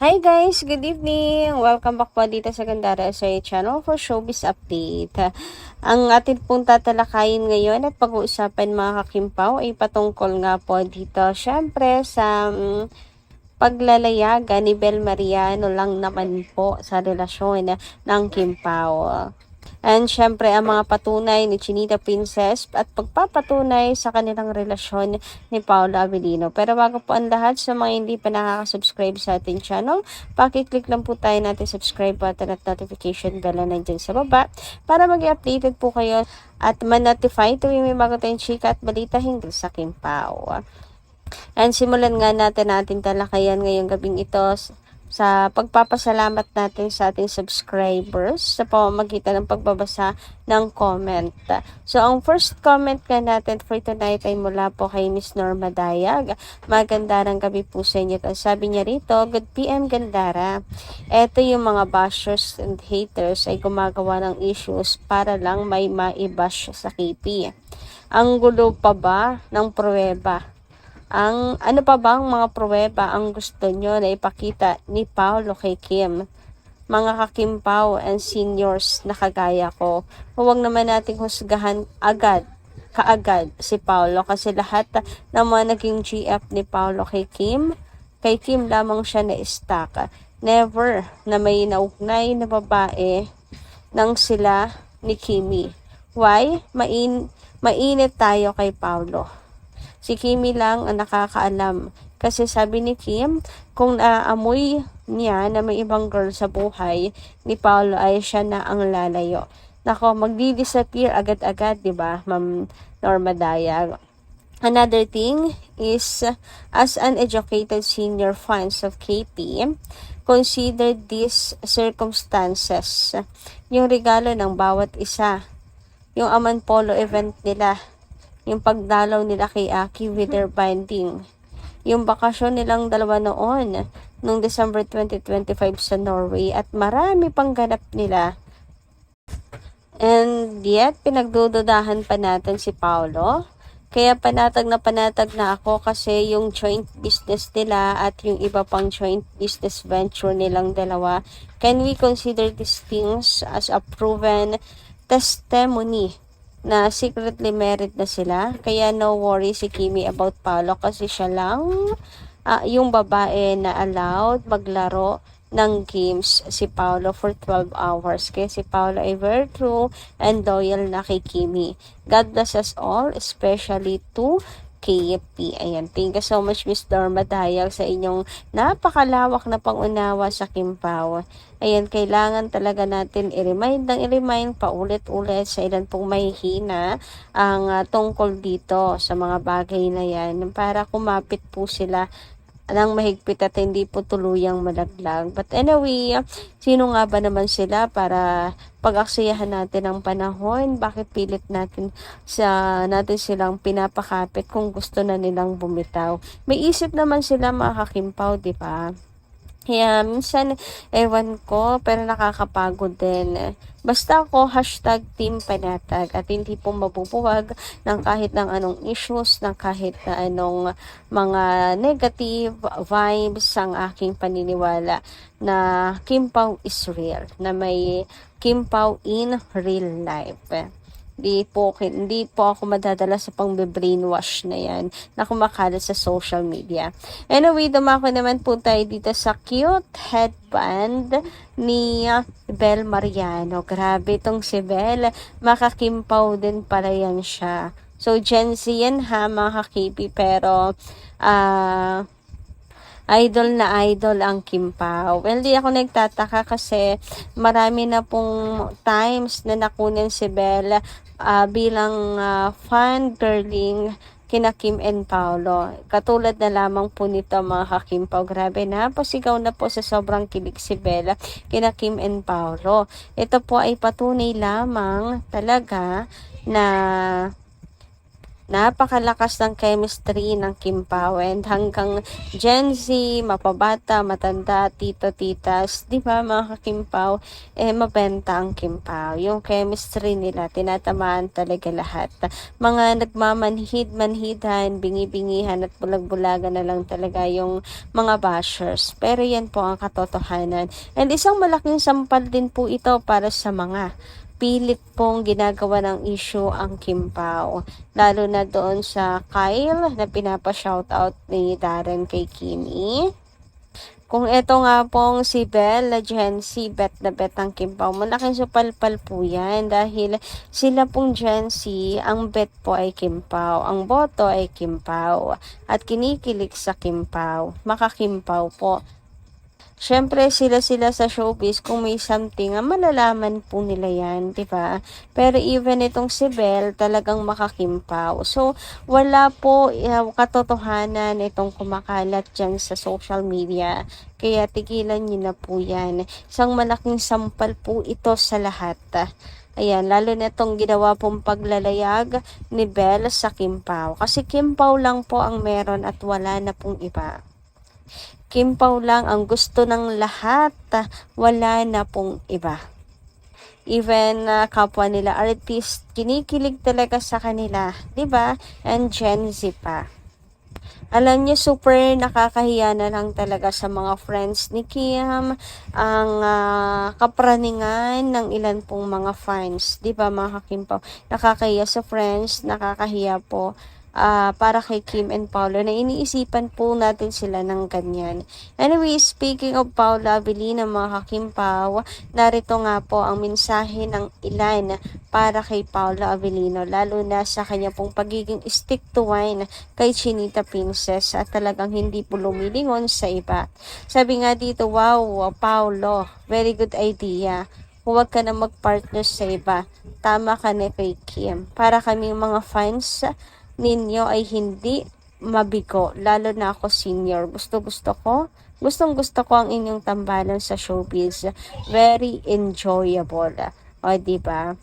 Hi guys! Good evening! Welcome back po dito sa Gandara sa channel for Showbiz Update. Ang atin pong tatalakayin ngayon at pag-uusapan mga kakimpaw ay patungkol nga po dito syempre sa paglalayaga ni Bel Mariano lang naman po sa relasyon ng Kimpaw. And syempre ang mga patunay ni Chinita Princess at pagpapatunay sa kanilang relasyon ni Paolo Avellino. Pero bago po ang lahat, sa mga hindi pa nakaka-subscribe sa ating channel, pakiclick lang po tayo natin subscribe button at notification bell na nandyan sa baba para mag-updated po kayo at man-notify tuwing may bago tayong chika at balita hinggil sa Kimpaw. And simulan nga natin talakayan ngayong gabing ito sa pagpapasalamat natin sa ating subscribers sa pamamagitan ng pagbabasa ng comment. So, ang first comment nga natin for tonight ay mula po kay Miss Norma Dayag. Magandang gabi po sa inyo. Sabi niya rito, Good PM Gandara. Ito yung mga bashers and haters ay gumagawa ng issues para lang may maibash sa KP. Ang gulo pa ba ng pruweba? Ano pa bang mga pruweba ang gusto nyo na ipakita ni Paolo kay Kim? Mga kakimpaw and seniors na kagaya ko, huwag naman nating husgahan kaagad si Paolo kasi lahat ng mga naging GF ni Paolo kay Kim lamang siya na stuck. Never na may naugnay na babae nang sila ni Kimi. Why? Mainit tayo kay Paolo. Si Kimi lang ang nakakaalam. Kasi sabi ni Kim, kung naamoy niya na may ibang girl sa buhay ni Paolo ay siya na ang lalayo. Nako, magdi-disappear agad-agad, di ba, Ma'am Norma Dayag? Another thing is, as an educated senior fans of KP, consider these circumstances. Yung regalo ng bawat isa. Yung Aman Polo event nila. Yung pagdalaw nila kay Aki with their binding. Yung bakasyon nilang dalawa noon, noong December 2025 sa Norway at marami pang ganap nila. And yet, pinagdududahan pa natin si Paolo. Kaya panatag na ako kasi yung joint business nila at yung iba pang joint business venture nilang dalawa, can we consider these things as a proven testimony na secretly married na sila? Kaya no worry si Kimi about Paolo kasi siya lang yung babae na allowed maglaro ng games si Paolo for 12 hours. Kaya si Paolo ay very true and loyal na kay Kimi. God bless us all, especially to KFP. Ayan. Thank you so much, Miss Norma Dayag, sa inyong napakalawak na pangunawa sa Kimpaw. Ayan, kailangan talaga natin i-remind paulit-ulit sa ilan pong mahihina ang tungkol dito sa mga bagay na yan para kumapit po sila ng mahigpit at hindi po tuluyang malaglag. But anyway, sino nga ba naman sila para pag-aksayahan natin ang panahon? Bakit pilit natin silang pinapakapit kung gusto na nilang bumitaw? May isip naman sila mga kakimpaw, di ba? Kaya minsan, ewan ko, pero nakakapagod din. Basta ako, #team panatag at hindi po mabubuwag ng kahit ng anong issues, ng kahit na anong mga negative vibes ang aking paniniwala na Kimpaw is real, na may Kimpaw in real life. Hindi po ako madadala sa pang-brainwash na yan na kumakalat sa social media. Anyway, dumako naman po tayo dito sa cute headband ni Bel Mariano. Grabe itong si Bel. Makakimpaw din pala yan siya. So, Gen Z yan ha, mga kakipi. Pero, idol na idol ang Kimpaw. Well, di ako nagtataka kasi marami na pong times na nakunin si Bel bilang fan girling kina Kim and Paolo. Katulad na lamang po nito mga kakimpaw. Grabe na, pasigaw na po sa sobrang kilig si Bella kina Kim and Paolo. Ito po ay patunay lamang talaga na Napakalakas ng chemistry ng Kim Pao, and hanggang Gen Z, mapabata, matanda, tito, titas, di ba mga ka-Kim Pao, mabenta ang Kim Pao. Yung chemistry nila, tinatamaan talaga lahat. Mga nagmamanhid-manhidan, bingi-bingihan at bulag-bulagan na lang talaga yung mga bashers. Pero yan po ang katotohanan. And isang malaking sampal din po ito para sa mga pilit pong ginagawa ng issue ang Kim Pao. Lalo na doon sa Kyle na pinapa-shoutout ni Darren kay Kimi. Kung ito nga pong si Belle na Gen Z, bet na bet ang Kim Pao, malaking supalpal po yan dahil sila pong Gen Z, ang bet po ay Kim Pao, ang boto ay Kim Pao, at kinikilig sa Kim Pao, maka-Kim Pao po. Siyempre, sila sa showbiz, kung may something, malalaman po nila yan, di ba? Pero even itong si Belle, talagang makakimpaw. So, wala po katotohanan itong kumakalat dyan sa social media. Kaya tigilan nyo na po yan. Isang malaking sampal po ito sa lahat. Ayan, lalo na itong ginawa pong paglalayag ni Belle sa Kim Pao. Kasi Kim Pao lang po ang meron at wala na pong iba. Kim Pao lang ang gusto ng lahat, wala na pong iba. Even kapwa nila artist, kinikilig talaga sa kanila, 'di ba? And Gen Z pa. Alam niyo, super nakakahiya na lang talaga sa mga friends ni Kim, ang kapraningan ng ilan pong mga fans, 'di ba mga Kim Pao? Nakakahiya sa friends, nakakahiya po para kay Kim and Paolo na iniisipan po natin sila ng ganyan. Anyway, speaking of Paula Abilino, mga ka-Kim Pao, narito nga po ang mensahe ng ilan para kay Paula Abilino, lalo na sa kanya pong pagiging stick to wine kay Chinita Princess at talagang hindi po lumilingon sa iba. Sabi nga dito, wow, Paolo, very good idea. Huwag ka na mag-partner sa iba. Tama ka na kay Kim. Para kaming mga fans ninyo ay hindi mabigo, lalo na ako senior. Gustong gusto ko ang inyong tambalan sa showbiz. Very enjoyable. O, diba?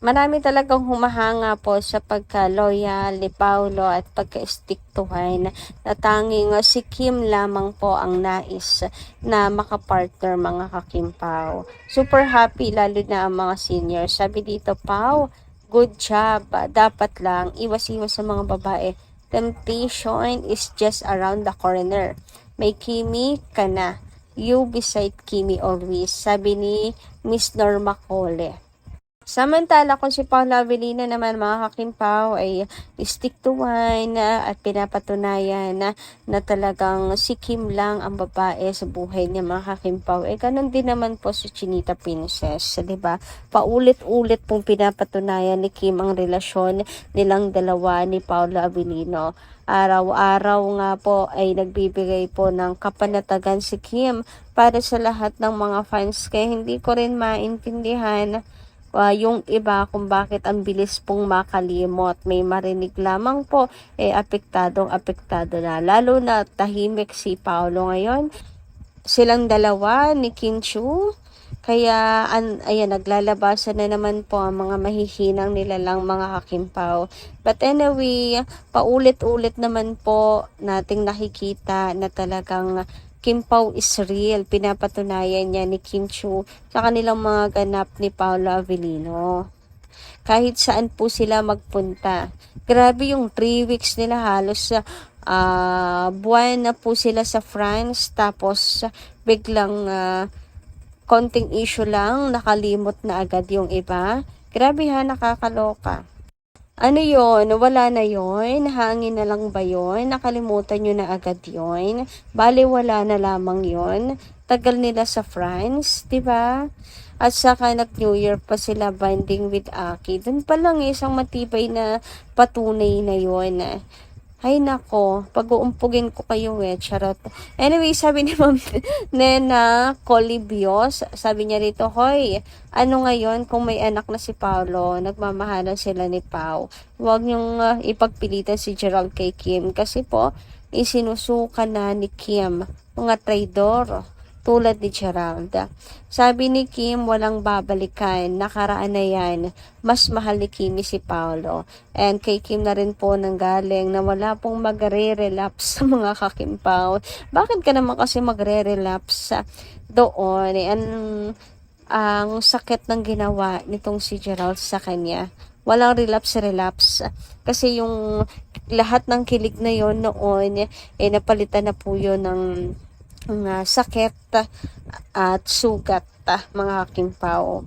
Marami talagang humahanga po sa pagka-loyal ni Paolo at pagka-stick to wine na tanging si Kim lamang po ang nais na makapartner, mga ka-Kim Pao. Super happy lalo na ang mga senior. Sabi dito, Pao, good job. Dapat lang iwas-iwas sa mga babae. Temptation is just around the corner. May Kimi ka na. You beside Kimi always. Sabi ni Miss Norma Cole. Samantala, kung si Paula Abilino naman, mga ka-Kim Pao, ay stick to wine at pinapatunayan na talagang si Kim lang ang babae sa buhay niya, mga ka-Kim Pao. Ganun din naman po si Chinita Princess, diba? Paulit-ulit pong pinapatunayan ni Kim ang relasyon nilang dalawa ni Paula Abilino. Araw-araw nga po ay nagbibigay po ng kapanatagan si Kim para sa lahat ng mga fans. Kaya hindi ko rin maintindihan yung iba kung bakit ang bilis pong makalimot. May marinig lamang po, apektado na. Lalo na tahimik si Paolo ngayon. Silang dalawa ni Kim Chu. Kaya, ayan, naglalabasan na naman po ang mga mahihinang nilalang mga ka-Kim Pao. But anyway, paulit-ulit naman po nating nakikita na talagang Kim Pao is real. Pinapatunayan niya ni Kim Chu sa kanilang mga ganap ni Paula Abilino. Kahit saan po sila magpunta. Grabe yung 3 weeks nila, halos buwan na po sila sa France. Tapos biglang konting issue lang, nakalimot na agad yung iba. Grabe ha, nakakaloka. Ano yon? Wala na yon? Hangin na lang ba yon? Nakalimutan nyo na agad yon? Bale, wala na lamang yon? Tagal nila sa France, di ba? At saka nag-New Year pa sila bonding with Aki. Doon pa lang isang matibay na patunay na yon. Ay nako, pag-uumpugin ko kayo charot. Anyway, sabi ni Ma'am Nena Colibios, sabi niya rito, hoy, ano ngayon kung may anak na si Paolo, nagmamahalan sila ni Pao. Huwag niyong ipagpilitan si Gerald kay Kim kasi po, isinusuka na ni Kim, mga traidor. tulad ni Gerald. Sabi ni Kim, walang babalikan, nakaraan na yan, mas mahal ni Kimi si Paolo. And kay Kim na rin po nanggaling na wala pong magre-relapse sa mga kakimpaw. Bakit ka naman kasi magre-relapse doon? Ang sakit ng ginawa nitong si Gerald sa kanya. Walang relapse kasi yung lahat ng kilig na yon noon napalitan na po yun ng sakit at sugat, mga kakimpaw.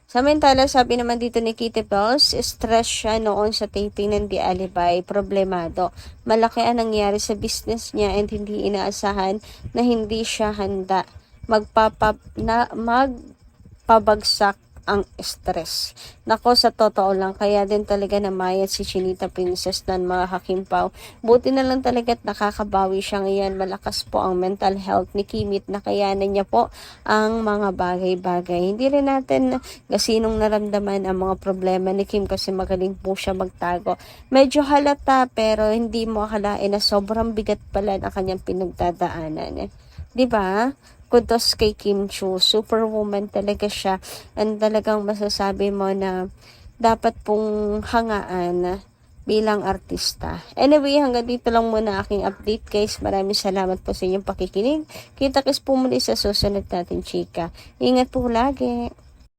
Samantala, sabi naman dito ni Kitty Bells, stress siya noon sa taping ng The Alibay, problemado. Malaki ang nangyari sa business niya and hindi inaasahan na hindi siya handa magpabagsak ang stress. Nako, sa totoo lang, kaya din talaga namayat si Chinita Princess ng mga hakimpaw. Buti na lang talaga at nakakabawi siya ngayon. Malakas po ang mental health ni Kimit na kayanan niya po ang mga bagay-bagay. Hindi rin natin gasinong naramdaman ang mga problema ni Kim kasi magaling po siya magtago. Medyo halata pero hindi mo akalain na sobrang bigat pala na kanyang pinagdadaanan. 'Di ba? Kudos kay Kim Chiu. Superwoman talaga siya. And talagang masasabi mo na dapat pong hangaan bilang artista. Anyway, hanggang dito lang muna aking update guys. Maraming salamat po sa inyong pakikinig. Kita-kits po muli sa susunod natin chika. Ingat po lagi.